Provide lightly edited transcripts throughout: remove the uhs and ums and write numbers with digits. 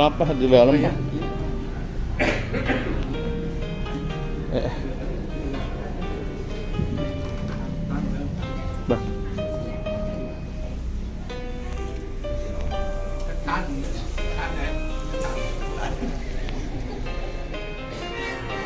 Papa di dalam. Bah. Iya.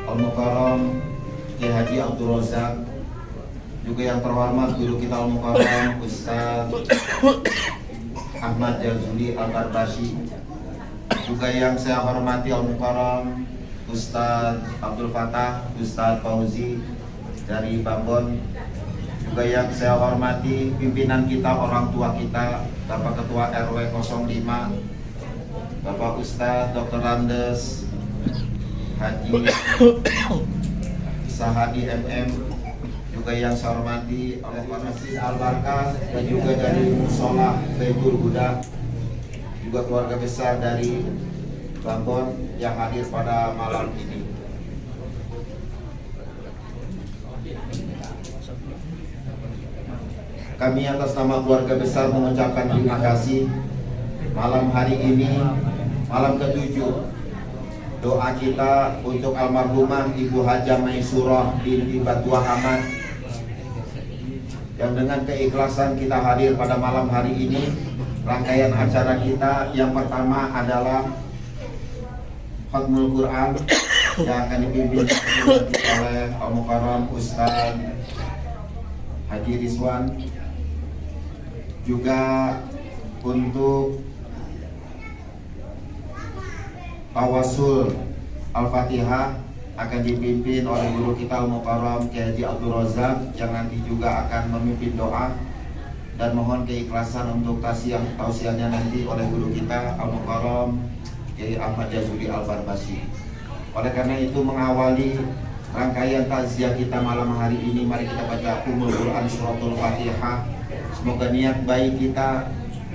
Al-Mukarram Kiai Haji Abdul Razak, juga yang terhormat guru kita Al-Mukarram Ustaz Ahmad Jazuli Al-Barbashi, juga yang saya hormati Al-Mukarram Ustaz Abdul Fatah, Ustaz Fauzi dari Bambon, juga yang saya hormati pimpinan kita, orang tua kita, Bapak Ketua RW 05, Bapak Ustaz Dr. Landes Haji Sahadi MM, juga yang saya hormati oleh Masjid Al-Barkah dan juga dari Musola Baitul Huda, juga keluarga besar dari Bambon yang hadir pada malam ini. Kami atas nama keluarga besar mengucapkan terima kasih. Malam hari ini, malam ke-7, doa kita untuk almarhumah Ibu Hajah Maisurah binti Batua Ahmad, yang dengan keikhlasan kita hadir pada malam hari ini. Rangkaian acara kita yang pertama adalah Khatmul Quran yang akan dipimpin oleh Al-Mukarram Ustaz Haji Rizwan. Juga untuk Tawasul Al-Fatihah akan dipimpin oleh guru kita Al-Mukarram Kiai Haji Abdul Razak, yang nanti juga akan memimpin doa, dan mohon keikhlasan untuk tausiahnya nanti oleh guru kita Al-Mukarram Kiai Ahmad Jazuli Al-Barbashi. Oleh karena itu, mengawali rangkaian takziah kita malam hari ini, mari kita baca Ummul Quran Suratul Fatihah. Semoga niat baik kita,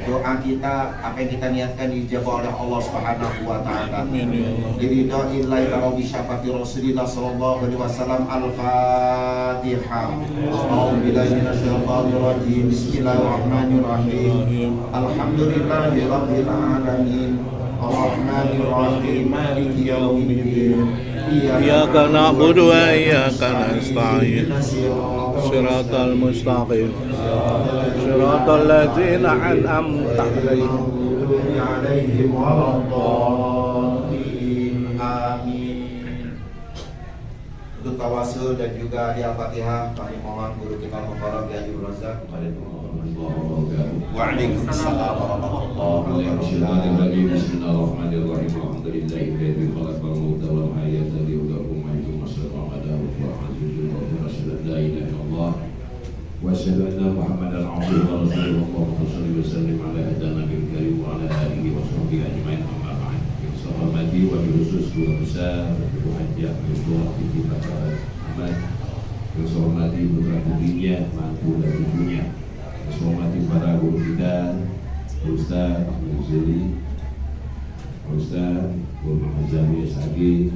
doa kita, apa yang kita niatkan dijabah oleh Allah Subhanahu wa taala. Biridaillahi rabbi syafati Rasulillah sallallahu alaihi wasallam. Al-Fatihah. A'udzubillahi minasyaitonir rajim. Bismillahirrahmanirrahim. Alhamdulillahi rabbil alamin. Ar-Rahmanir Rahim. Maliki yaumiddin. Iyyaka na'budu wa iyyaka nasta'in. Shiratal mustaqim. Shiratal ladzina an'amta 'alaihim waladdallin. Amin. Untuk tawasul dan juga di Al-Fatihah, kami mohon guru kita Al-Mukarram Kiai Haji Abdul Razak. Waalaikumsalam warahmatullahi wabarakatuh. Bismillahirrahmanirrahim. Alhamdulillahilladzi khalaqal mauta wal hayata liyabluwakum ayyukum ahsanu amala wa asyhadu an la ilaha illallah wa asyhadu anna Muhammadan abduhu wa rasuluhu. Allahumma shalli wa sallim ala nabiyyil karim wa ala alihi wa sahbihi ajmain. Amma ba'd. Sahabati wa khusus guru besar Ibu Hajah Maisurah binti Batua Ahmad, yang saya hormati putra putrinya, mantu dan cucunya, saya hormati para guru kita, Ustaz Muzili, Ustaz Muhammad Jamil Sagi,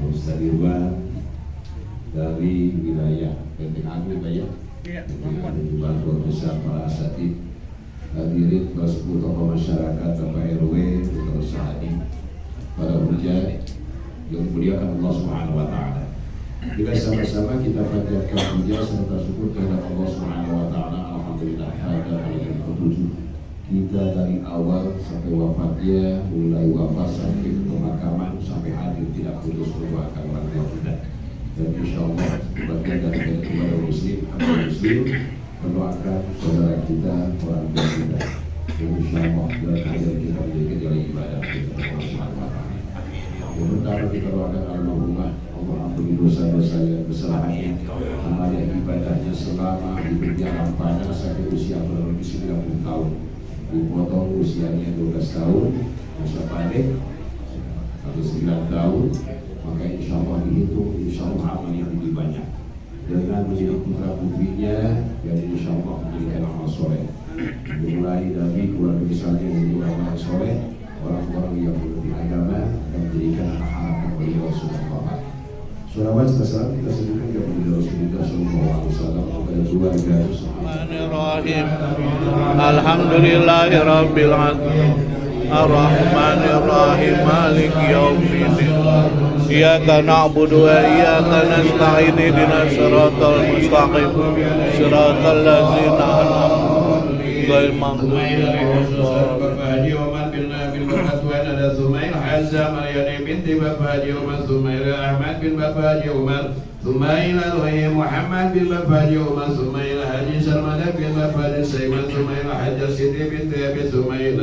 Ustaz Irwan dari wilayah Benteng Agung, Pak ya. Ada juga keluarga besar para asatid, hadirin kelas 10 tokoh masyarakat, Bapak RW, Dr. Sahadi, para hujat yang dimuliakan Allah Subhanahu wa taala. Kita sama-sama kita panjatkan puja serta syukur kepada Allah Subhanahu wa taala. Alhamdulillah pada hari yang ke-7 kita dari awal sampai wafatnya, mulai wafat sampai ke pemakaman sampai hadir tidak putus mendoakan orang tua kita. Dan insya Allah bagian dari kepada muslim, atau muslim mendoakan saudara kita, orang tua kita. dan insyaallah dalam hajat kita menjadi dalam ibadah kita bersama. Yang pertama kita doakan almarhumah, Allah ampuni dosa-dosanya, kesalahannya, amalnya, ibadahnya selama hidup di alam panjang sampai usia kurang lebih 90 tahun. Dipotong usianya 12 tahun, masa panik atau 9 tahun, maka insya Allah dihitung, insya Allah amal yang lebih banyak dengan menjadi putra putrinya dan insya Allah menjadikan amal soleh, dimulai dari keluarga misalnya menjadi orang soleh, orang-orang yang mengerti agama dan menjadikan anak-anak beliau subhanallah. Salawat serta salam kita sebutkan kepada Rasulullah sallallahu alaihi wasallam kepada keluarga Bismillahirrahmanirrahim. Alhamdulillahi rabbil alamin. Ar-Rahmanir-Rahim. Maliki yaumiddin. Iyyaka na'budu wa iyyaka nasta'in. Ihdinas siratal mustaqim. Siratal ladzina an'amta 'alaihim ghairil maghdubi 'alaihim. ثم إلى الوهي محمد بن بفاج عمر ثم إلى حاج سلمان بن بفاج سيمان ثم إلى حاج سيدي بنت أبي ثم إلى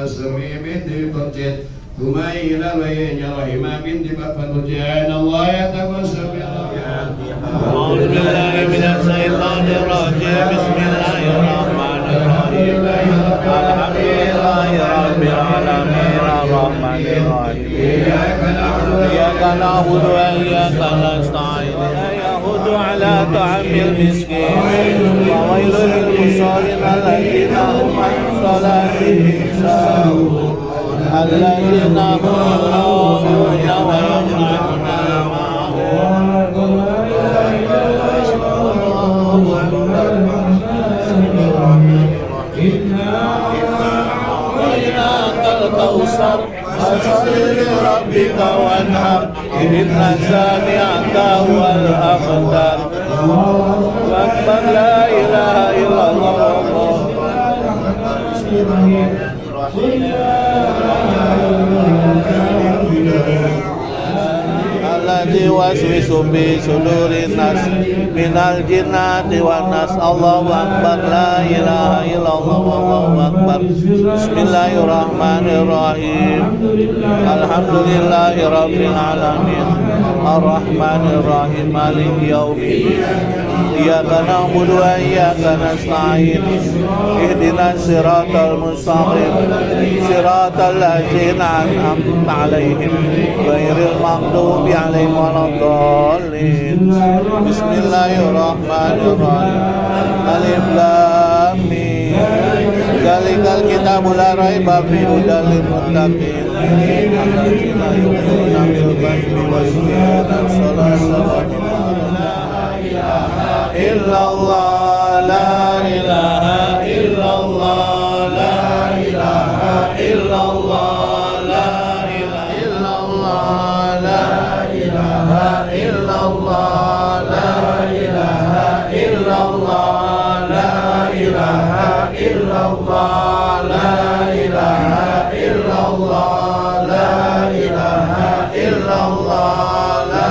سمي بنت قرجت ثم إلى الوهي رحمة بنت بفاج جعل الله يتقسم أعوذ بالله من الشيطان الرجيم بسم الله الرحمن الرحيم الحمد لله رب العالمين الرحمن الرحيم إياك نعبد وإياك نستعين يهود على طعام المسكين وويل للمصلين الذين هم عن صلاتهم ساهون الذين هم يراءون ويمنعون الماعون الكوثر فصل لربك وانحر إن شانئك هو الأبتر أكبر لا إله إلا الله الذي يوسوس في صدور الناس من الجنة والناس الله أكبر لا إله إلا الله والله أكبر بسم الله الرحمن الرحيم الحمد لله رب العالمين الرحمن الرحيم مالك يوم الدين إياك نعبد وإياك نستعين اهدنا الصراط المستقيم صراط الذين أنعمت عليهم غير المغضوب عليهم ولا الضالين بسم الله الرحمن الرحيم ألف لام ميم ذلك الكتاب لا ريب فيه هدى للمتقين الذين يؤمنون بالغيب ويقيمون الصلاة إلا الله لا إله إلا الله لا إله إلا الله لا إله إلا الله لا إله إلا الله لا إله إلا الله لا إله إلا الله لا إله إلا الله لا إله إلا الله لا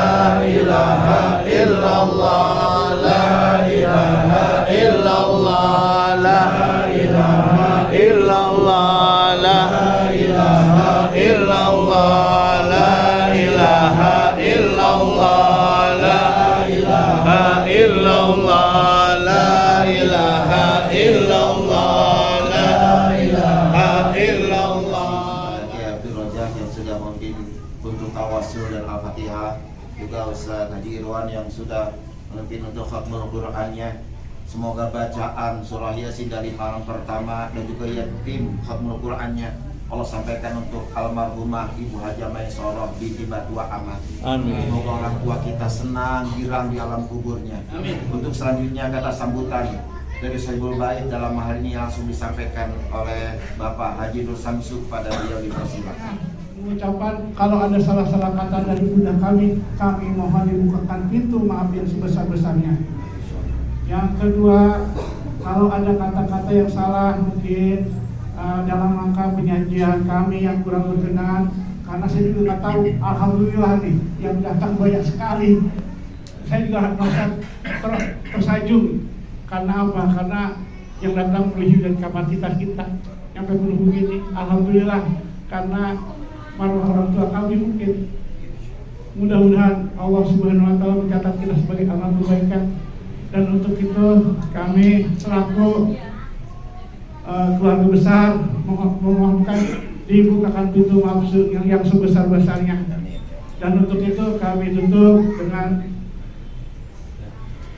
إله إلا الله إلا الله لا إله إلا الله لا إله إلا الله لا إله إلا الله لا إله إلا الله لا إله إلا الله لا إله إلا الله. Abdul Razak yang sudah memimpin untuk tawasul dan Al-Fatihah, juga Ustaz Haji Irwan yang sudah memimpin untuk khatmul Qur'annya. Semoga bacaan surah Yasin dari malam pertama dan juga yatim khatmul Qur'annya Allah sampaikan untuk almarhumah Ibu Haja Maisorah binti Batua Ahmad. Amin. Semoga orang tua kita senang girang di alam kuburnya. Amin. Untuk selanjutnya kata sambutan dari Sayyidul Bait dalam hal ini langsung disampaikan oleh Bapak Haji Nur Samsu pada beliau dipersilakan. Mengucapkan kalau ada salah-salah kata dari bunda kami mohon dibukakan pintu maaf yang sebesar-besarnya. Yang kedua, kalau ada kata-kata yang salah mungkin dalam rangka penyajian kami yang kurang berkenan, karena saya juga nggak tahu, alhamdulillah nih yang datang banyak sekali. Saya juga merasa tersanjung. Karena apa? Karena yang datang melebihi dari kapasitas kita sampai penuh begini. Alhamdulillah, karena marwah orang tua kami mungkin. Mudah-mudahan Allah Subhanahu wa taala mencatat kita sebagai amal kebaikan, dan untuk itu kami selaku keluarga besar memohonkan dibukakan pintu maaf yang sebesar-besarnya. Dan untuk itu kami tutup dengan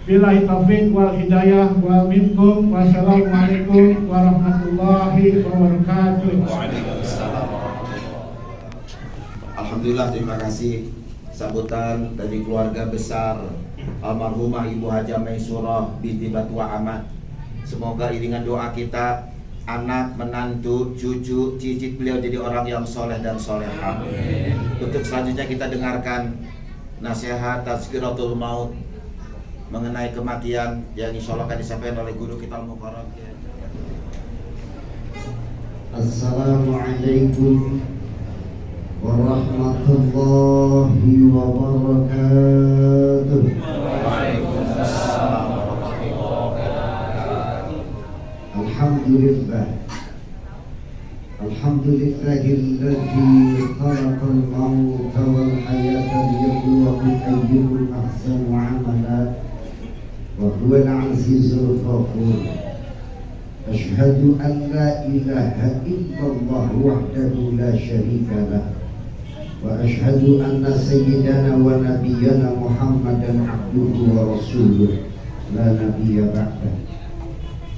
billahi taufiq wal hidayah wal minkum. Wassalamualaikum warahmatullahi wabarakatuh. Alhamdulillah, terima kasih sambutan dari keluarga besar almarhumah Ibu Hajah Maisurah binti Batua Ahmad. Semoga iringan doa kita, anak, menantu, cucu, cicit beliau jadi orang yang soleh dan solehah. Untuk selanjutnya kita dengarkan nasihat Tazkiratul Maut mengenai kematian yang insya Allah akan disampaikan oleh guru kita Al-Mukarram. Assalamualaikum warahmatullahi wabarakatuh. Waalaikumsalam warahmatullahi wabarakatuh. Alhamdulillah. Alhamdulillahilladzi khalaqal mauta wal hayata liyabluwakum ayyukum ahsanu amala wa huwal azizul ghafur. Asyhadu an la ilaha illallah wahdahu la syarika lah. Wa asyhadu anna sayyidana wa nabiyyana Muhammadan abduhu wa rasuluh la nabiyya ba'dah.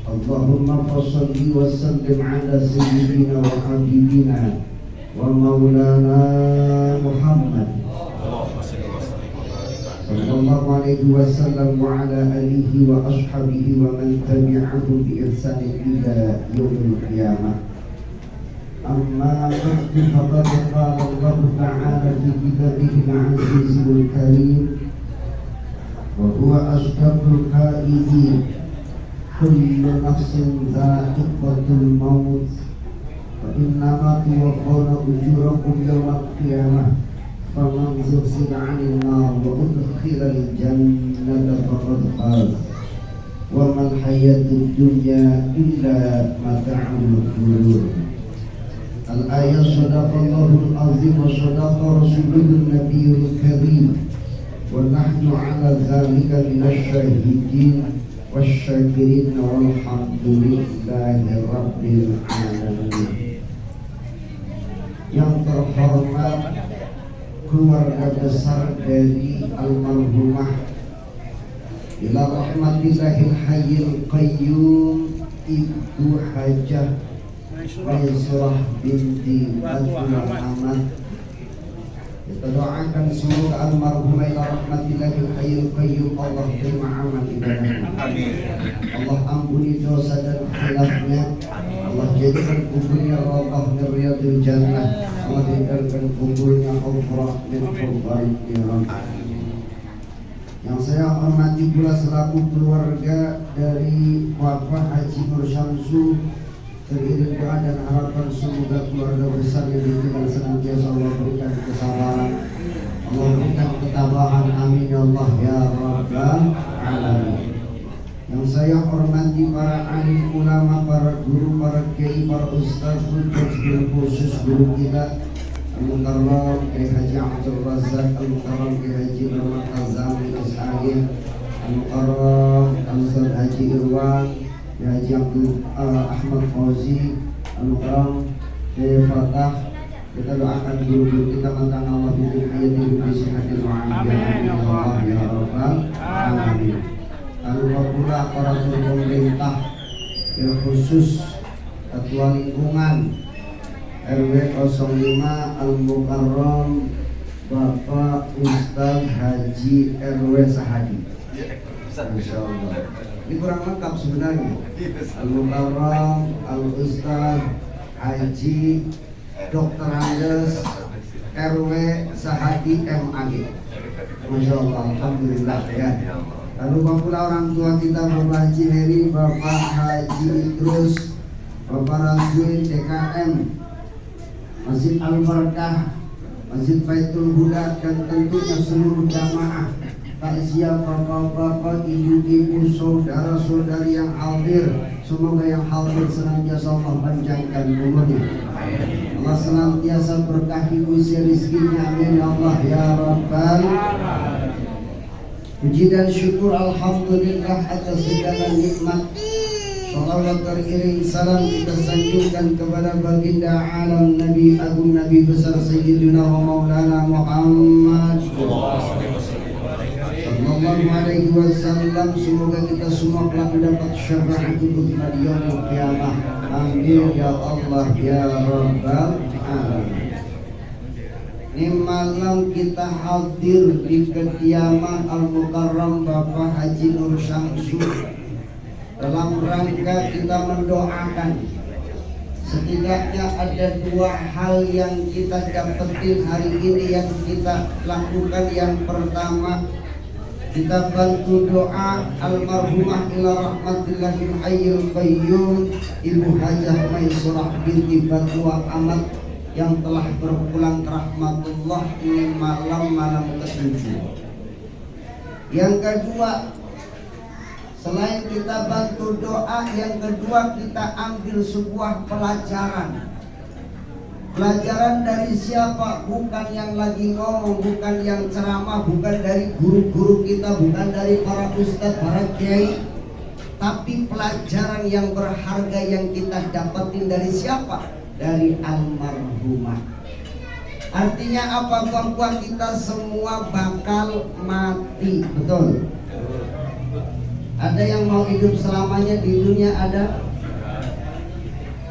Allahumma fassalli wa sallim ala sayyidina wa habibina wa maulana Muhammad sallallahu alaihi wasallam wa ala alihi wa ashabihi wa man tabi'ahum bi ihsanin ila yaumil qiyamah. Amma ba'du, faqad qala Allah ta'ala fi kitabihil azizil karim wa huwa asdaqul qailin kullu nafsin dha'iqatul maut wa innama tuwaffawna ujurakum yawmal qiyamah faman zuhziha 'anil nar wa udkhilal jannata faqad faz wa mal hayatud dunya illa mata'ul ghurur. Al-ayat sadaqallahul azim wa sadaqa rasulun nabiyul karim wa nahnu 'ala dhalika minasy syahidin wasyakirin walhamdulillahi rabbil alamin. Yang terhormat keluarga besar dari almarhumah ila rahmatillahil hayyil qayyum Ibu Hajah Maisurah binti Batua Ahmad. Kita doakan semoga almarhumah ila rahmatillahil hayyil qayyum Allah terima amal ibadahnya. Allah ampuni dosa dan khilafnya. Allah jadikan kuburnya rawdah min riyadil jannah. Allah jadikan kuburnya hufrah min hufril niran. Yang saya hormati pula selaku keluarga dari Bapak Haji Nur Syamsu, teriring doa dan harapan semoga keluarga besar yang ditinggal senantiasa Allah berikan kesabaran, Allah berikan ketabahan, amin ya Allah ya rabbal alamin. Yang saya hormati para alim ulama, para guru, para kiai, para ustaz, khusus guru kita Al-Mukarram Kiai Haji Abdul Razak, Al-Mukarram Kiai Haji Muhammad Azami Ishaqi, Al-Mukarram Al-Ustaz Haji Irwan, Haji Abdul Ahmad Fauzi, Al-Mukarram Kiai Fatah. Kita doakan guru-guru kita, mantan Allah bikin hayati bisihatin wa'afiyatin ya Allah ya rabbal alamin. Lalu pula aparatur pemerintah, khusus ketua lingkungan RW 05 Al-Mukarram Bapak Ustaz Haji RW Sahadi. Masya Allah, ini kurang lengkap sebenarnya. Al-Mukarram Al-Ustaz Haji Dr. Andes RW Sahadi MAG. Masya Allah, alhamdulillah ya. Lalu pula orang tua kita Bapak Haji Heri, Bapak Haji Idrus, Bapak Razwin DKM, Masjid Al-Barakah, Masjid Baitul Huda, dan tentunya seluruh jamaah takziah bapak-bapak, ibu-ibu, saudara-saudari yang hadir. Semoga yang hadir senantiasa Allah panjangkan umurnya. Allah senantiasa berkahi usia rizkinya. Amin ya Allah ya Rabbal. Puji dan syukur alhamdulillah atas segala nikmat. Salawat teriring salam kita sanjungkan kepada baginda alam Nabi Agung Nabi besar Sayyidina wa Maulana Muhammad Sallallahu alaihi wasallam. Semoga kita semua kelak mendapat syafaat itu di yaumul qiyamah. Amin ya Allah ya Rabbal alamin. Ini malam kita hadir di kediaman Al-Mukarram Bapak Haji Nur Syamsu dalam rangka kita mendoakan. Setidaknya ada dua hal yang kita dapetin hari ini yang kita lakukan. Yang pertama, kita bantu doa almarhumah ila rahmatillahil hayyil qayyum Ibu Hajah Maisurah binti Batua Ahmad yang telah berpulang ke rahmatullah. Ini malam ke-7. Yang kedua, selain kita bantu doa, yang kedua kita ambil sebuah pelajaran. Pelajaran dari siapa? Bukan yang lagi ngomong, bukan yang ceramah, bukan dari guru-guru kita, bukan dari para ustadz, para kiai, tapi pelajaran yang berharga yang kita dapetin dari siapa? Dari almarhumah. Artinya apa? Bahwa kita semua bakal mati, betul? Ada yang mau hidup selamanya di dunia? Ada?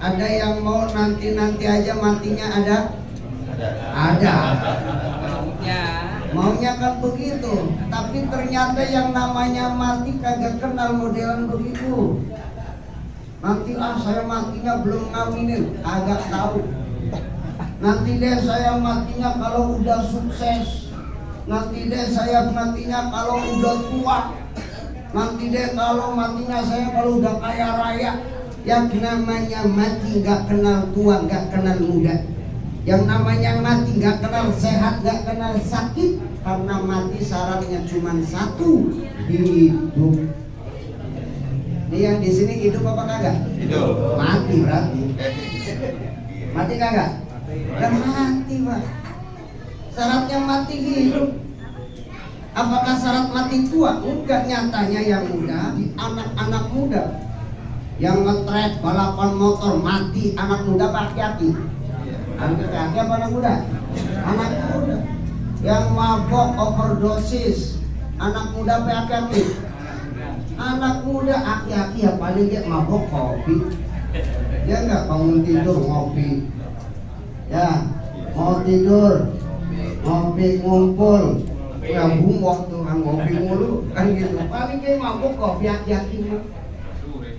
Ada yang mau nanti aja matinya? Ada? Ada. Maunya kan begitu. Tapi ternyata yang namanya mati kagak kenal modelan begitu. Nanti saya matinya belum ngawinin, agak tahu. Nanti deh saya matinya kalau udah sukses. Nanti deh saya matinya kalau udah tua. Nanti deh kalau matinya saya kalau udah kaya raya. Yang namanya mati gak kenal tua, gak kenal muda. Yang namanya mati gak kenal sehat, gak kenal sakit. Karena mati syaratnya cuma satu, hidup. Ini yang di sini hidup apa kagak? Hidup. Mati berarti. Mati kagak? Udah mati Pak. Syaratnya mati hidup. Apakah syarat mati tua? Enggak, nyatanya yang muda, anak-anak muda yang nge-track balapan motor mati, anak muda laki-laki. Anak laki-laki apa anak muda? Anak muda. Yang mabok overdosis, anak muda laki-laki. Anak muda aki-aki ya paling dia mabok kopi. Dia enggak bangun tidur ngopi. Ya, mau tidur ngopi ngumpul. Ya bumok tuh kan ngopi mulu kan gitu. Paling dia mabok kopi aki-aki mah.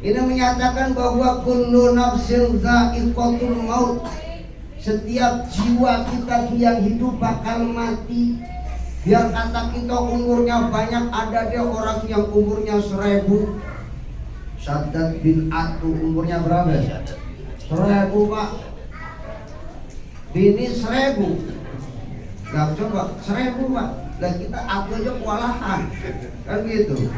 Ini menyatakan bahwa kullu nafsin dha'iqatul maut. Setiap jiwa kita yang hidup bakal mati. Biar kata kita umurnya banyak, ada dia orang yang umurnya 1000. Syaddad bin Atu umurnya berapa? 1000 Pak. Bini 1000. Gak coba 1000 Pak. Dan kita aku aja kewalahan. Kan gitu.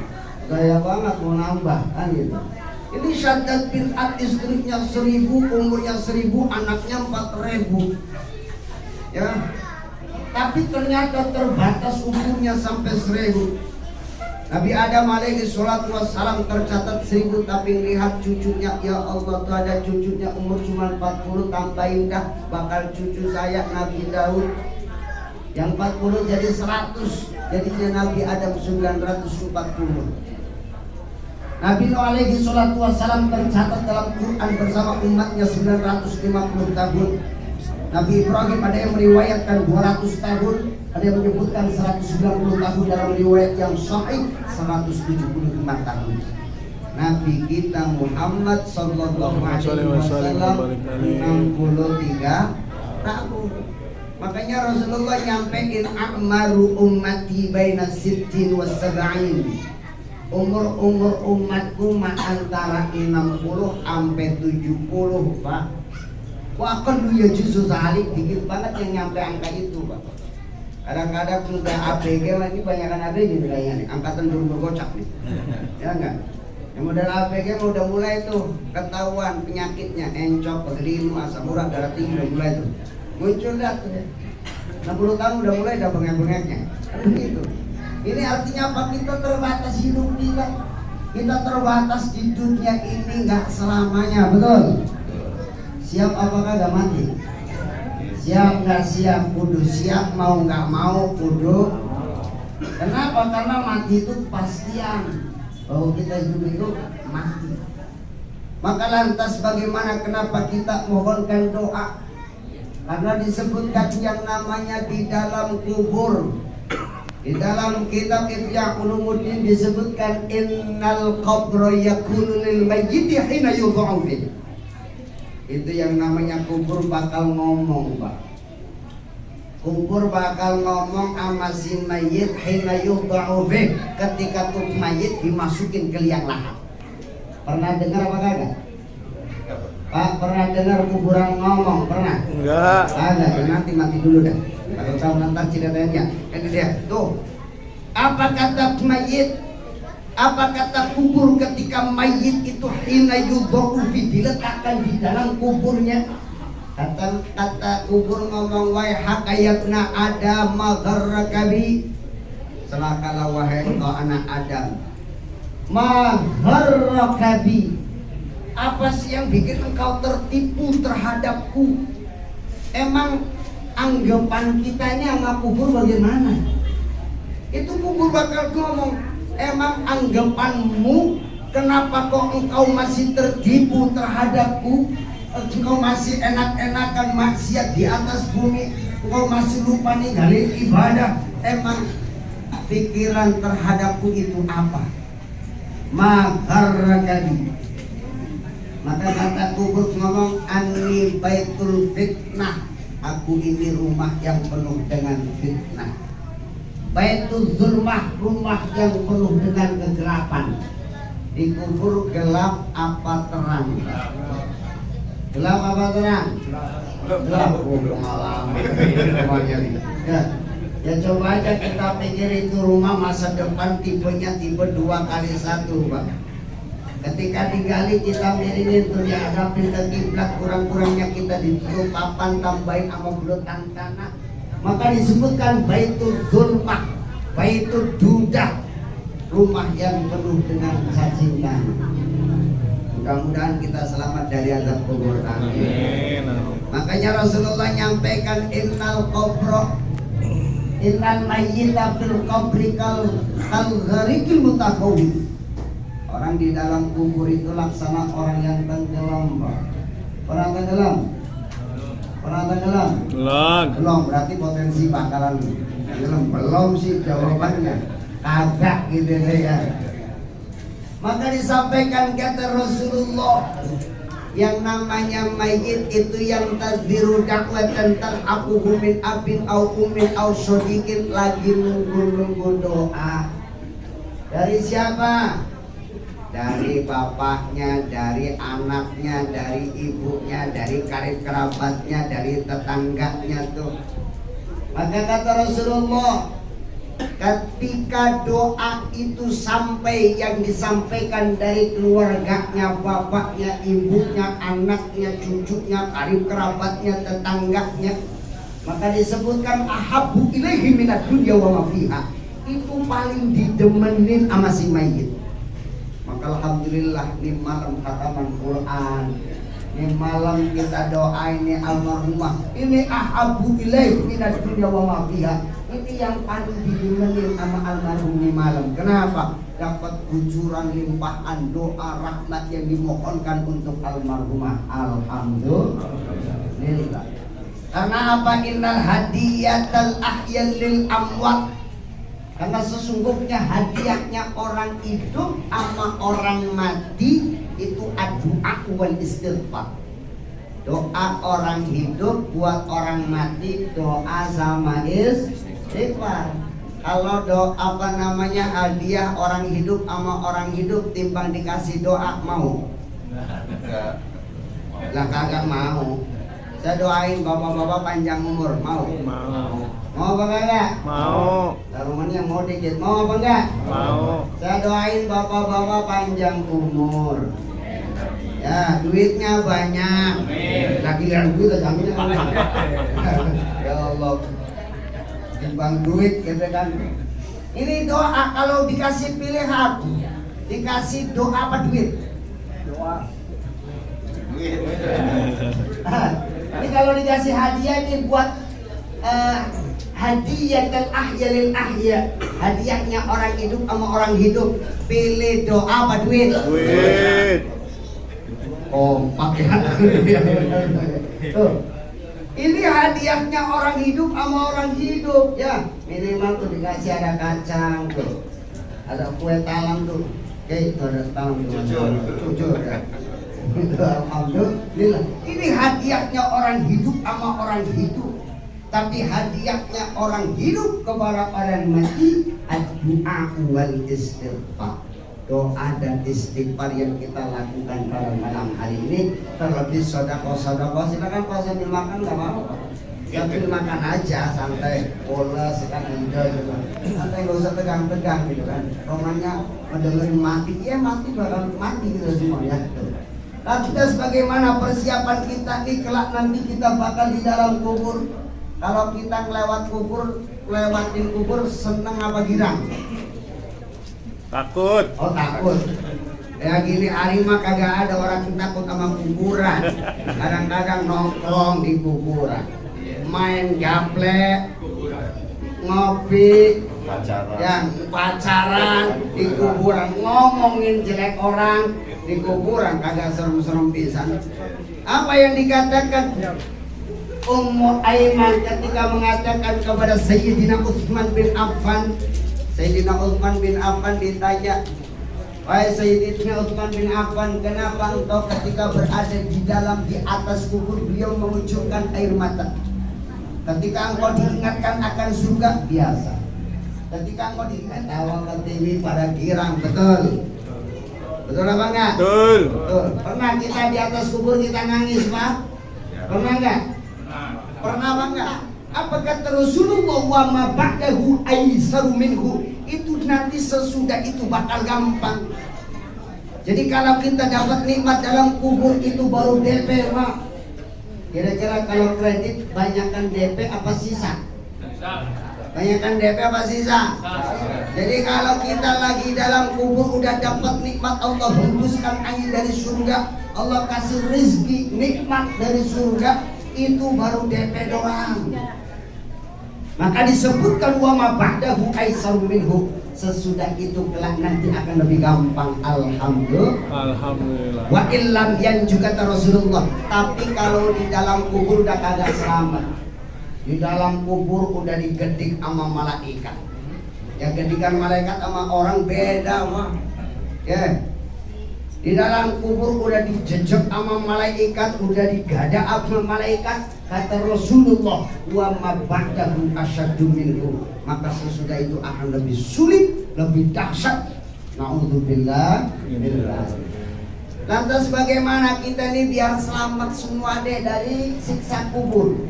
Gaya banget mau nambah kan gitu. Ini Syaddad bin At, istrinya 1000, umurnya 1000, anaknya 4000. Ya. Tapi ternyata terbatas umurnya sampai 1000. Nabi Adam alaihi salatu wassalam tercatat 1000, tapi lihat cucunya, ya Allah tuh ada cucunya umur cuma 40, tambahin dah bakal cucu saya Nabi Daud. Yang 40 jadi 100, jadinya Nabi Adam 940. Nabi Nuh alaihi salatu wassalam tercatat dalam Quran bersama umatnya 950 tahun. Nabi Ibrahim ada yang meriwayatkan 200 tahun, ada yang menyebutkan 190 tahun dalam riwayat yang sahih 175 tahun. Nabi kita Muhammad sallallahu alaihi wasallam 63 tahun. Makanya Rasulullah nyampein a'maru ummati baina 60 wa 70. Umur umatku mah antara 60 sampai 70 Pak. Wah kan ya justru sehari dikit banget yang nyampe angka itu Pak. Kadang-kadang sudah ABG lah, ini banyakan ABG kayaknya nih, angkatan dulu bergocak nih. Ya enggak? Yang modal ABG udah mulai tuh ketahuan penyakitnya, encok, pegelinu, asam urat, darah tinggi udah mulai tuh. Muncul dah tuh. 60 tahun udah mulai ada bengek-bengeknya. Kan begitu. Ini artinya apa? Kita terbatas hidup kita. Kita terbatas di dunia ini nggak selamanya, betul? Siap apakah gak mati? Siap nggak siap kudu siap, mau nggak mau kudu. Kenapa? Karena mati itu kepastian bahwa kita hidup itu mati. Maka lantas bagaimana, kenapa kita mohonkan doa? Karena disebutkan yang namanya di dalam kubur. Di dalam kitab Ihya Ulumuddin disebutkan innal qabra yakunu lil mayyiti hina yudha'u fi. Itu yang namanya kubur bakal ngomong, Pak. Kubur bakal ngomong sama si mayit hina yudha'u fi, ketika tuh mayit dimasukin ke liang lahat. Pernah dengar apa kagak? Pak, pernah dengar kuburan ngomong? Pernah? Enggak. Ada, ya nanti mati dulu dah. Kalau tahu nanti ceritanya. Ini dia, tuh. Apa kata mayit? Apa kata kubur ketika mayit itu hina yudha'u fi, diletakkan di dalam kuburnya? Kata kubur ngomong, wahai hakayatna Adam magharrakabi, celakalah wahai engkau anak Adam. Magharrakabi, apa sih yang bikin engkau tertipu terhadapku? Emang anggapan kitanya sama kubur bagaimana? Itu kubur bakal ngomong, emang anggapanmu kenapa kok engkau masih tertipu terhadapku? Engkau masih enak-enakan maksiat di atas bumi, engkau masih lupa ninggalin ibadah. Emang pikiran terhadapku itu apa? Magharrakabi. Maka kata kubur ngomong, anni baitul fitnah, aku ini rumah yang penuh dengan fitnah. Baitul zulmah, rumah yang penuh dengan kegelapan. Di kubur gelap apa terang? Gelap apa terang? Gelap. Ya coba aja kita pikir itu rumah masa depan tipenya tipe 2x1, Pak. Ketika digali kita miringin tuh dihadapin ke kiblat, kurang-kurangnya kita ditutup papan, tambahin sama bulutan tanah. Maka disebutkan baitul zulmah, baitul dudah, rumah yang penuh dengan cacingan. Mudah-mudahan kita selamat dari azab kubur. Amin. Makanya Rasulullah nyampaikan innal qabra, innal mayyita fil qabri kal gharikil mutakawwif. Orang di dalam kubur itu laksana orang yang tenggelam, Pak. Pernah tenggelam? Pernah tenggelam? Belum, berarti potensi bakalan tenggelam. Belum sih jawabannya. Kagak gitu deh ya. Maka disampaikan kata Rasulullah, yang namanya mayit itu yang tazdiru dakwatan tal'aquhu min abin au ummin au sodikin, lagi nunggu-nunggu doa. Dari siapa? Dari bapaknya, dari anaknya, dari ibunya, dari karib kerabatnya, dari tetangganya tuh. Maka kata Rasulullah, ketika doa itu sampai, yang disampaikan dari keluarganya, bapaknya, ibunya, anaknya, cucunya, karib kerabatnya, tetangganya, maka disebutkan ahabbu ilaihi minad dunya wa ma fiha, itu paling didemenin sama si mayit. Maka alhamdulillah di malam khataman Quran, di malam kita doain ini almarhumah, ini ahabbu ilaihi minad dunya wa ma fiha, ini yang paling didemenin sama almarhum di malam. Kenapa? Dapat kucuran limpahan doa rahmat yang dimohonkan untuk almarhumah. Alhamdulillah. Karena apa? Innal hadiyatal ahyan lil amwat. Karena sesungguhnya hadiahnya orang hidup sama orang mati itu ad-du'a wal istighfar. Doa orang hidup buat orang mati, doa sama istighfar. Kalau doa apa namanya hadiah orang hidup sama orang hidup timbang dikasih doa, mau? Lah kagak mau. Saya doain bapak-bapak panjang umur, mau? Mau apa enggak? Mau. Taruhan yang mau dikit, mau apa enggak? Mau. Saya doain bapak-bapak panjang umur. Ya, duitnya banyak. Lagi lihat duit aja jaminan. Ya Allah. Timbang duit gitu kan. Ini doa kalau dikasih pilihan. Dikasih doa apa duit? Doa. Duit. Ini kalau dikasih hadiah ini buat hadiah dan ahya lil ahya. Hadiahnya orang hidup sama orang hidup. Pilih doa apa duit? Duit. Kompak ya. Tuh. Ini hadiahnya orang hidup sama orang hidup ya. Minimal tuh dikasih ada kacang tuh. Ada kue talam tuh. Oke, itu ada talam tuh. Jujur ya. Alhamdulillah. Ini hadiahnya orang hidup sama orang hidup. Tapi hadiahnya orang hidup kepada orang mati ad-du'a wal istighfar. Doa dan istighfar yang kita lakukan pada malam hari ini. Terlebih sedekah. Silakan kalau sambil makan nggak mau. Sambil makan aja santai. Bola sekarang enjoy gitu. Santai nggak usah tegang-tegang gitu kan. Romannya mendengarin mati, ya mati bakal mati gitu semua ya. Lantas bagaimana persiapan kita nih kelak nanti kita bakal di dalam kubur. Kalau kita lewatin kubur seneng apa girang? Takut. Oh takut. Ya gini hari mah kagak ada orang yang takut sama kuburan. Kadang-kadang nongkrong di kuburan, main gaple, ngopi, pacaran di kuburan, ngomongin jelek orang di kuburan, kagak serem-serem pisan. Apa yang dikatakan Ummu Aiman ketika mengatakan kepada Sayyidina Utsman bin Affan. Sayyidina Utsman bin Affan ditanya, wahai Sayyidina Utsman bin Affan, kenapa engkau ketika berada di atas kubur beliau mengucurkan air mata? Ketika engkau diingatkan akan surga biasa. Ketika engkau diingat awal TV pada girang, betul? Betul apa enggak? Betul. Betul. Pernah kita di atas kubur kita nangis, Pak? Pernah enggak? Pernah apa enggak? Apa kata Rasulullah, wa ma ba'dahu aisaru minhu. Itu nanti sesudah itu bakal gampang. Jadi kalau kita dapat nikmat dalam kubur itu baru DP, Pak. Kira-kira kalau kredit banyakkan DP apa sisa? Banyakkan DP apa sisa? Jadi kalau kita lagi dalam kubur udah dapat nikmat, Allah hembuskan angin dari surga, Allah kasih rezeki nikmat dari surga, itu baru DP doang. Maka disebutkan wa ma ba'dahu aisaru minhu. Sesudah itu kelak nanti akan lebih gampang. Alhamdulillah. Wa illam yang juga Rasulullah. Tapi kalau di dalam kubur udah kagak selamat. Di dalam kubur udah digedik sama malaikat. Ya gedikan malaikat sama orang beda, Wah. Ya. Di dalam kubur udah dijejek sama malaikat, udah digada sama malaikat. Kata Rasulullah, wa ma ba'dahu asyaddu minhu. Maka sesudah itu akan lebih sulit, lebih dahsyat. Na'udzubillah. Lantas bagaimana kita nih biar selamat semua deh dari siksa kubur?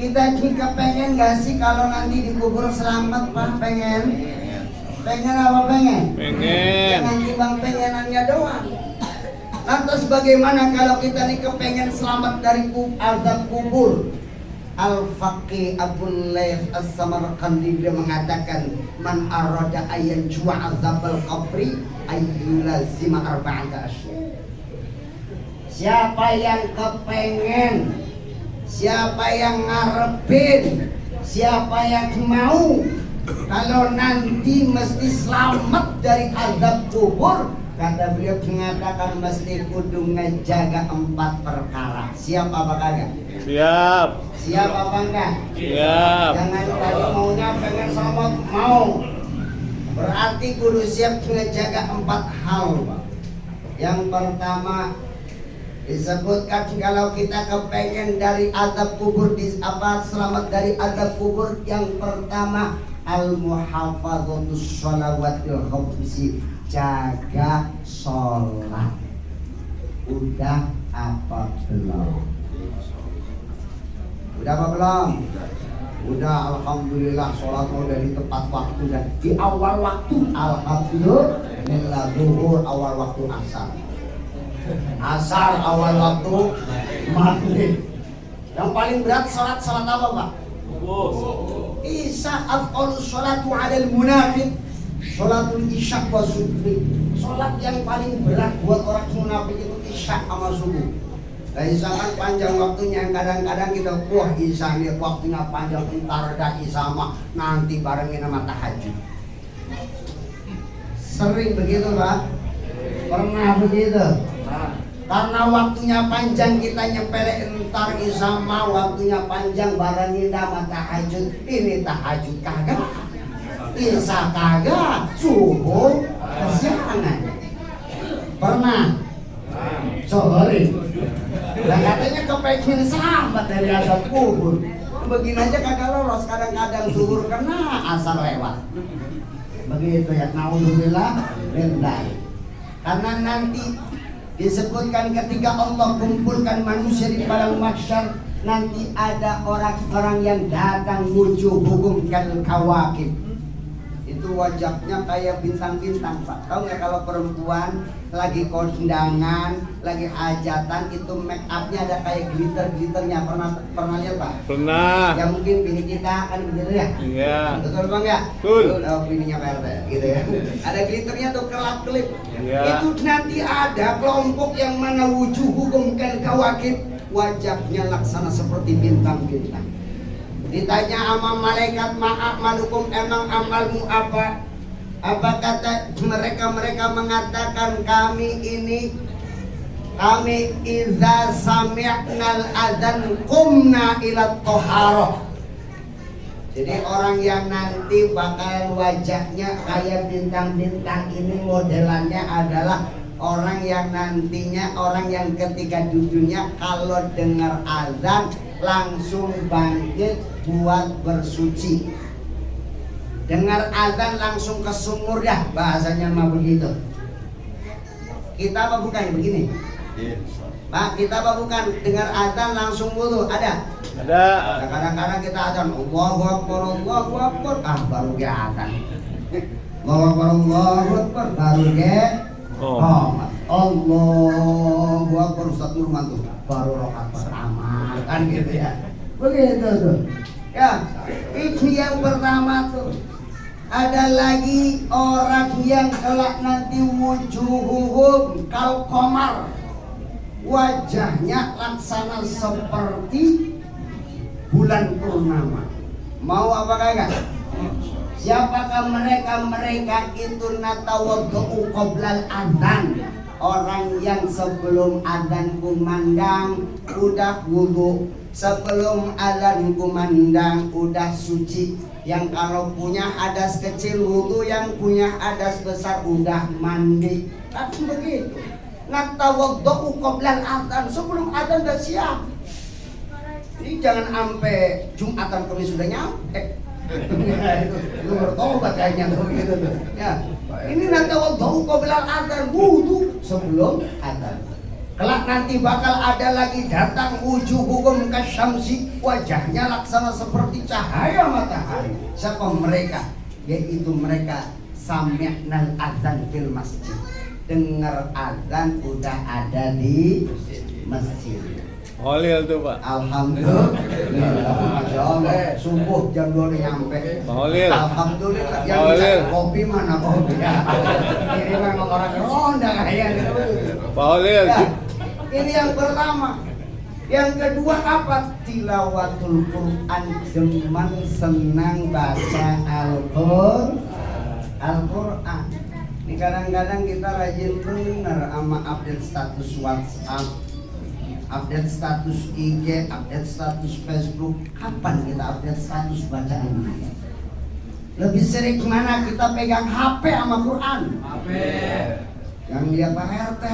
Kita juga pengen gak sih kalau nanti di kubur selamat, Pak? Pengen? Pengen apa pengen? Pengen. Jangan cuma pengenannya doang. Lantas bagaimana kalau kita nih kepengen selamat dari azab kubur? Al-Faqih Abul Layth As-Samarqandi dia mengatakan, man arada ayan jua azabal qabri ayyulazima arba'ata asyur. Siapa yang kepengen, siapa yang ngarepin, siapa yang mau kalau nanti mesti selamat dari azab kubur, kata beliau mengatakan mesti kudu ngejaga 4 perkara. Siap apa kagak? Siap. Siap apa enggak? Siap. Jangan tadi maunya pengen selamat, mau. Berarti kudu siap ngejaga 4 hal. Yang pertama disebutkan kalau kita kepengen dari azab kubur, selamat dari azab kubur, yang pertama al-muhafadzatus shalawatil khamsi, jaga sholat. Udah apa belum? Udah apa belum? Udah alhamdulillah sholat udah di tepat waktu dan di awal waktu. Alhamdulillah zuhur awal waktu asar. Asar awal waktu maghrib. Yang paling berat salat apa Pak? Isya afdalus sholatu 'alal munafiq. Sholatul isya wa subhi. Sholat yang paling berat buat orang munafik itu isya sama subuh. Nah, isya kan panjang waktunya, kadang-kadang kita wah isya ini waktunya panjang, entar dah isya mah nanti barengin sama tahajud. Sering begitu Pak? Pernah begitu? Karena waktunya panjang kita nyempelek entar isya mah waktunya panjang barengin sama tahajud. Ini tahajud kagak, isya kagak, subuh kesiangan. Pernah? Sorry. Dan katanya kepengen sahabat dari azab kubur. Begini aja kagak lolos, kadang-kadang zuhur kena asar lewat. Begitu ya, naudzubillah rendah. Karena nanti disebutkan ketika Allah kumpulkan manusia di padang mahsyar, nanti ada orang-orang yang datang menuju hukum kawakib. Itu wajahnya kayak bintang-bintang Pak. Tahu nggak kalau perempuan lagi kondangan, lagi hajatan itu make upnya ada kayak glitter-glitternya. Pernah lihat Pak? Pernah. Ya mungkin bini kita kan begitu ya. Iya. Betul Bang ya? Betul. Oh, bininya Pak RT gitu ya. Ada glitternya tuh kelap-kelip. Iya. Itu nanti ada kelompok yang mana wujuhuhum kal kawakib, wajahnya laksana seperti bintang-bintang. Ditanya sama malaikat, maaf malukum, emang amalmu apa? Apa kata mereka? Mereka mengatakan kami idza sami'nal adzan qumna ila thaharah. Jadi orang yang nanti bakal wajahnya kayak bintang-bintang ini modelannya adalah orang yang nantinya, orang yang ketika dudunya kalau dengar azan langsung bangkit buat bersuci. Dengar azan langsung ke sumur dah, bahasanya mah begitu. Kita apa bukan begini? Pak, kita apa bukan dengar azan langsung wudu? Ada? Ada. Kadang-kadang kita azan Allahu Akbar, baru ke azan. Allahu Akbar, baru ke Allahu Akbar, Ustaz Nurman tuh baru rakaat pertama kan gitu ya. Begitu tuh. Ya, itu yang pertama tuh. Ada lagi orang yang kelak nanti wujuhuhum kal qamar. Wajahnya laksana seperti bulan purnama. Mau apa kagak? Siapakah mereka? Mereka itu natawaddu qoblal adzan. Orang yang sebelum adzan kumandang udah wudu, sebelum adzan kumandang udah suci. Yang kalau punya hadas kecil wudu, yang punya hadas besar udah mandi. Tapi begitu. Natawaddu qoblal adzan, sebelum adzan udah siap. Ini jangan sampai Jumatan Kamis sudah nyampe. Itu bertobat kayaknya tuh gitu tuh. Ya. Ini natawaddu qoblal adzan, wudu sebelum adzan. Kelak nanti bakal ada lagi datang wujuhuhum kasyamsi, wajahnya laksana seperti cahaya matahari. Siapa mereka? Yaitu mereka sami'nal adzan fil masjid. Dengar adzan udah ada di masjid. Holil tuh Pak. Alhamdulillah, Masya Allah, subuh jam 2 udah nyampe. Holil. Alhamdulillah, yang bisa kopi mana kopi ya. Ini memang orang ronda kayaknya. Pak Holil. Ya, ini yang pertama. Yang kedua apa? Tilawatul Quran, demen senang baca Al-Quran. Ini kadang-kadang kita rajin bener sama update status WhatsApp, update status IG, update status Facebook. Kapan kita update status bacaan? Lebih sering kemana kita pegang HP sama Quran? HP. Yang lihat Pak RT.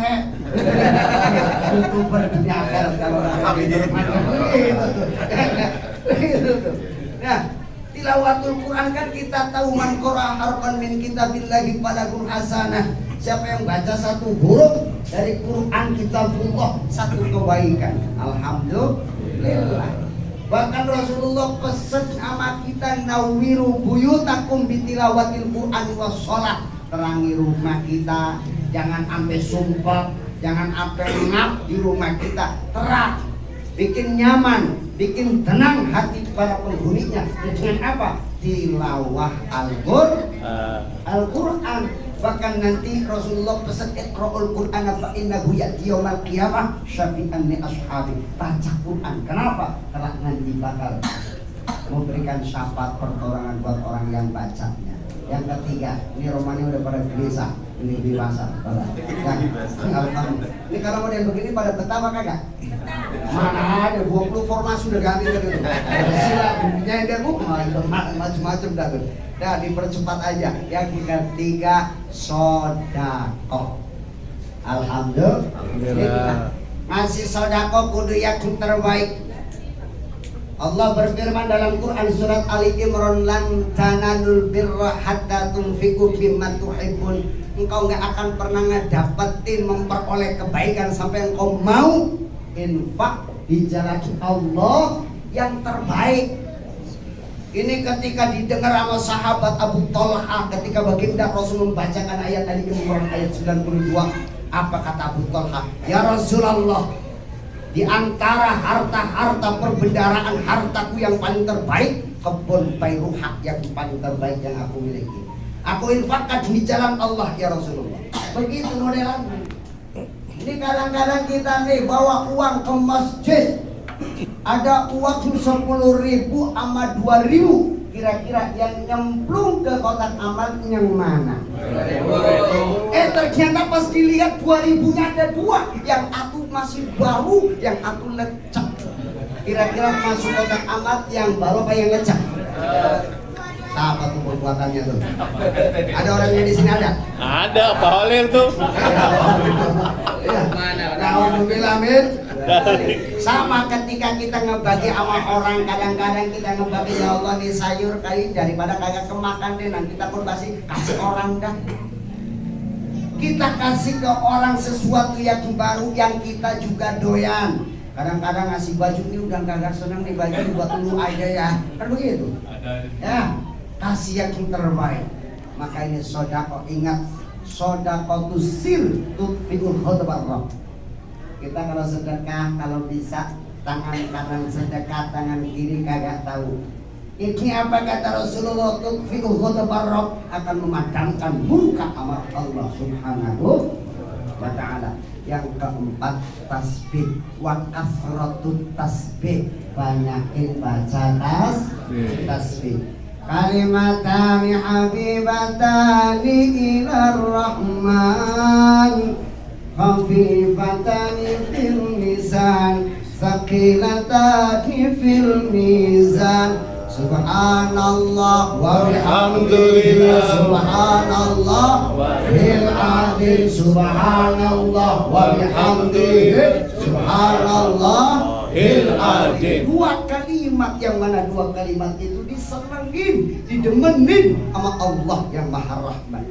YouTuber dunia akhirat kalau gitu tuh. Nah, tilawatul Quran kan kita tahu man qara harfan min kitabillahi falahul hasanah. Siapa yang baca satu huruf dari Quran kitabullah, satu kebaikan. Alhamdulillah. Bahkan Rasulullah pesan sama kita, nawiru buyutakum bitilawatil Qur'an was sholat. Terangi rumah kita, jangan sampai sumpah, jangan sampai ngap di rumah kita. Terang, bikin nyaman, bikin tenang hati para penghuninya. Dengan apa? Tilawah Al-Quran. Bahkan nanti Rasulullah pesan iqra'ul Qur'an fa innahu ya'ti yaumil qiyamah syafi'an li ashabi. Baca Quran. Kenapa? Karena nanti bakal memberikan syafaat pertolongan buat orang yang bacanya. Yang ketiga, ini romannya udah pada desa, ini dewasa. Ini kalau model begini pada betah apa kagak? Mana ada 20 formasi udah ganti gitu. Sila nyender bu, macam-macam dah tuh. Dah dipercepat aja. Yang ketiga, sodako. Alhamdulillah. Ngasih sodako kudu yang terbaik. Allah berfirman dalam Quran surat Ali Imran, lan tanalul birra hatta tunfiqu mimma tuhibbun. Engkau nggak akan pernah ngedapetin memperoleh kebaikan sampai engkau mau infak di jalan Allah yang terbaik. Ini ketika didengar sama sahabat Abu Talha ketika baginda Rasul membacakan ayat Ali Imran ayat 92. Apa kata Abu Talha? Ya Rasulullah, di antara harta-harta perbendaharaan hartaku yang paling terbaik, kebun Bairuha yang paling terbaik yang aku miliki. Aku infakkan di jalan Allah ya Rasulullah. Begitu modelannya. Ini kadang-kadang kita nih bawa uang ke masjid, ada uang 10.000 sama 2.000. Kira-kira yang nyemplung ke kotak amal yang mana? Ternyata pas dilihat 2.000-nya ada 2. Yang satu masih baru, yang satu lecek. Kira-kira masuk kotak amal yang baru apa yang lecek? Apa tuh perbuatannya tuh? Ada orangnya di sini ada? Ada, Pak Holil tuh. Alhamdulillah, amin. Sama ketika kita ngebagi sama orang, kadang-kadang kita ngebagi, ya Allah nih sayur kain daripada kagak kemakan deh, nanti takut basi, kasih orang dah. Kita kasih ke orang sesuatu yang baru yang kita juga doyan. Kadang-kadang ngasih baju ini udah kagak senang nih, baju buat lu aja ya, kan begitu? Ya, kasih yang terbaik. Maka ini sodako, ingat sodako tusir tutfiul khutbah. Kita kalau sedekah, kalau bisa tangan kanan sedekah, tangan kiri kagak tahu. Ini apa kata Rasulullah? Tutfiul khutbah akan memadamkan murka amat Allah Subhanahu wa ta'ala. Yang keempat, tasbih. Wa kasratut tasbih, banyakin baca tasbih. Kalimatani habibatani ilar rahman, khafifatani fil lisan, saqilatani fil mizan. Subhanallah wa bihamdillah, subhanallah bil adil, subhanallah wa bihamdillah, subhanallah bil adil. Dua kalimat yang mana dua kalimat itu disenengin, didemenin sama Allah yang Maha Rahman.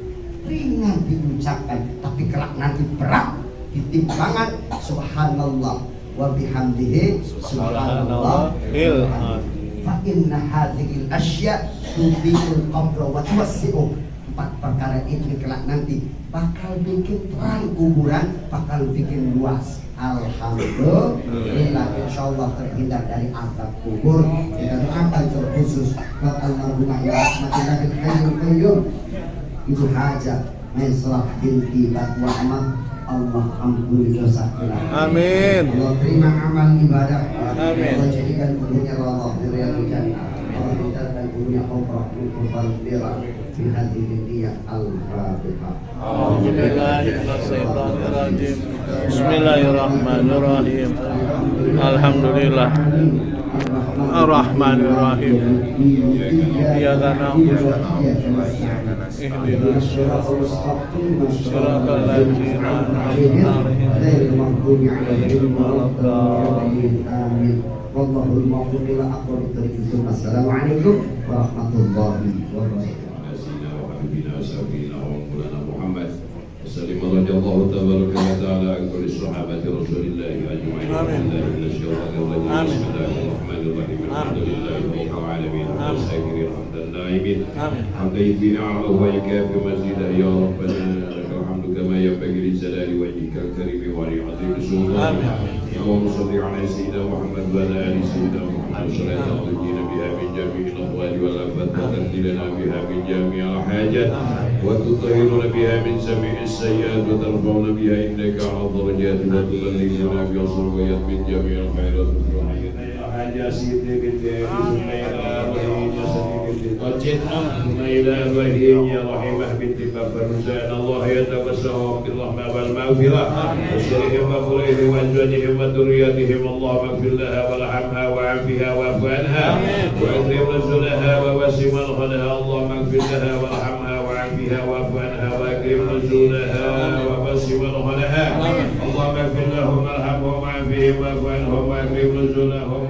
Ringan diucapkan, tapi kelak nanti berat di timbangan. Subhanallah wa bihamdihi, subhanallah bil adil. Fa inna hadhil asya tudhi'ul qabra wa tuwassi'u. 4 perkara ini kelak nanti bakal bikin terang kuburan, bakal bikin luas. Alhamdulillah, insyaallah terhindar dari azab kubur. Kita doakan terkhusus buat almarhumah ya rahmatil hayyul qayyum Ibu Hajah Maisrah binti Batwa Ahmad. Allah ampuni dosa kita. Amin. Allah terima amal ibadah. Amin. Allah jadikan kuburnya Allah riyadul jannah. Allah jadikan kuburnya umrah untuk balbira fi hadhihi niyah al-fatihah. A'udzubillahiminasyaitonirrajim. Bismillahirrahmanirrahim. Alhamdulillah. Ar-Rahmanir-Rahim. Iyyaka na'budu wa ihdinas siratal ladzina an'amta 'alaihim Amin. Wallahul muwaffiq ila aqwamit thoriq. Assalamualaikum warahmatullahi wabarakatuh. وسلم رضي الله تبارك وتعالى عن كل الصحابة رسول الله أجمعين. بالله من الشيطان الرجيم. بسم الله الرحمن الرحيم. الحمد لله رب العالمين والساكرين حمد النائمين حمدا يكفي نعمه ويكافي مزيدا يا ربنا لك الحمد كما ينبغي لجلال وجهك الكريم ولعظيم سلطانك. اللهم صل على سيدنا محمد وعلى آل سيدنا محمد صلاة تنجينا بها من جميع الأهوال والآفات وتهدينا بها من جميع الحاجات وتطهرنا بها من جميع السيئات وترفعنا بها إنك على الدرجات وتبلغنا بها الصلوات من جميع الخيرات حاجة سيدي بالله سمينا وهي جسدي بالتقجد سمينا وهي رحمة بنت فبرزان الله يتوسعهم بالرحمة والمغفرة وسرهم وفرهم وأزواجهم وذرياتهم اللهم اغفر لها وارحمها وعافها واعف عنها وأكرم نزلها ووسع مدخلها اللهم اغفر لها وارحمها وعافها واعف عنها وأكرم نزلها ووسع مدخلها اللهم اغفر لهم وارحمهم وعافهم واعف عنهم وأكرم نزلهم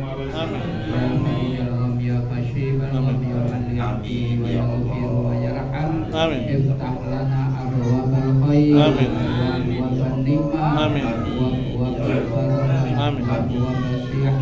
Amin. Iftah lana abwaabal khair. Amin. Abwaabal nikmah. Amin. Abwaabal barakah. Amin. Abwaabal sihah.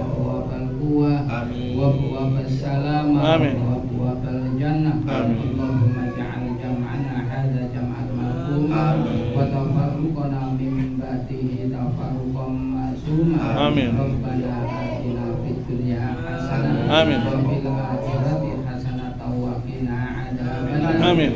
Abwaabal quwwah. Amin. Abwaabal salamah. Amin. Abwaabal jannah. Amin. Allahumma ja'al jam'ana hadza jam'an marhuma. Amin. Wa tafarruqana min ba'dihi tafarruqan ma'suma. Amin. Rabbana atina fid dunya hasanah. Amin. Wa fil akhirati hasanah wa qina adzabannar. Amin.